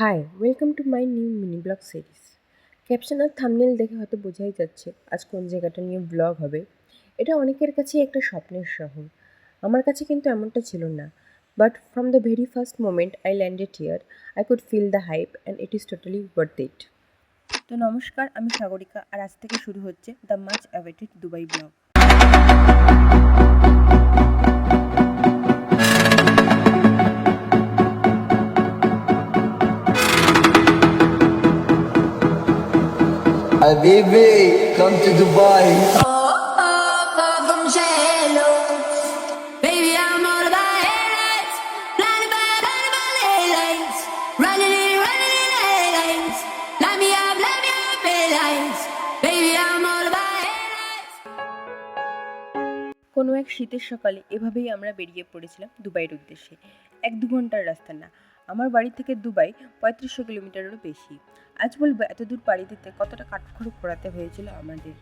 High, welcome to my new mini vlog series. Caption আর thumbnail দেখে হয়তো বোঝাই যাচ্ছে আজ কোন জায়গাটা নিয়ে ব্লগ হবে। এটা অনেকের কাছেই একটা স্বপ্নের শহর। আমার কাছে কিন্তু এমনটা ছিল না। But from the very first moment I landed here, I could feel the hype and it is totally worth it. তো নমস্কার, আমি সাগরিকা, আর আজ থেকে শুরু হচ্ছে the much awaited Dubai vlog. Habibi, come to Dubai. From Jello. Baby, I'm all about headlights. Blinded by late lights. Running in headlights. Light me up, headlights. Baby, I'm all about headlights. কোনো এক শীতের সকালে এভাবেই আমরা বেরিয়ে পড়েছিলাম দুবাইয়ের উদ্দেশ্যে। 1-2 ঘন্টার রাস্তা না, আমার বাড়ি থেকে দুবাই 3500 কিলোমিটারেরও বেশি। আজ বলবো এত দূর পাড়ি দিতে কতটা কাঠখড় পোড়াতে হয়েছিল আমাদের।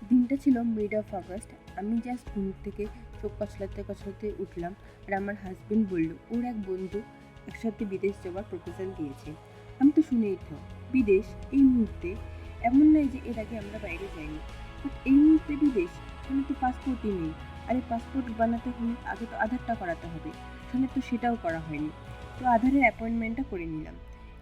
দিনটা ছিল মিড অফ আগস্ট। আমি জাস্ট ঘুম থেকে চোখ কচলাতে উঠলাম, আর আমার হাজবেন্ড বলল ওর এক বন্ধু একসাথে বিদেশ যাওয়ার প্রপোজাল দিয়েছে। আমি তো শুনেই তো, বিদেশ এই মুহূর্তে, এমন নয় যে এর আগে আমরা বাইরে যাইনি, বাট এই মুহূর্তে বিদেশ, মানে তো পাসপোর্টই নেই। আরে পাসপোর্ট বানাতে হলে আগে তো আধারটা করাতে হবে, এখানে তো সেটাও করা হয়নি। তো আধারের অ্যাপয়েন্টমেন্টটা করে নিলাম।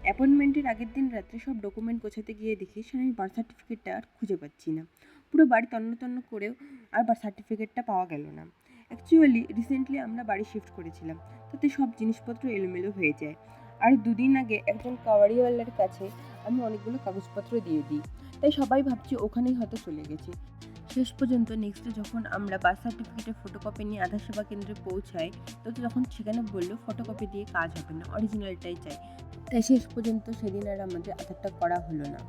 অ্যাপয়েন্টমেন্টের আগের দিন রাত্রে সব ডকুমেন্ট গোছাতে গিয়ে দেখি সেখানে আমি বার্থ সার্টিফিকেটটা আর খুঁজে পাচ্ছি না। পুরো বাড়ি তন্ন করেও আর বার্থ সার্টিফিকেটটা পাওয়া গেল না। অ্যাকচুয়ালি রিসেন্টলি আমরা বাড়ি শিফট করেছিলাম, তাতে সব জিনিসপত্র এলোমেলো হয়ে যায়। আর দুদিন আগে একজন কাওয়ারিওয়ালার কাছে আমি অনেকগুলো কাগজপত্র দিয়ে দিই, তাই সবাই ভাবছি ওখানেই হয়তো চলে গেছে। শেষ পর্যন্ত নেক্সট ডে যখন আমরা বার্থ সার্টিফিকেটের ফটোকপি নিয়ে আধার সেবা কেন্দ্রে পৌঁছাই, তো যখন সেখানে বললো ফটোকপি দিয়ে কাজ হবে না, অরিজিনালটাই চাই। তাই শেষ পর্যন্ত সেদিন আর আমাদের আধারটা করা হলো না।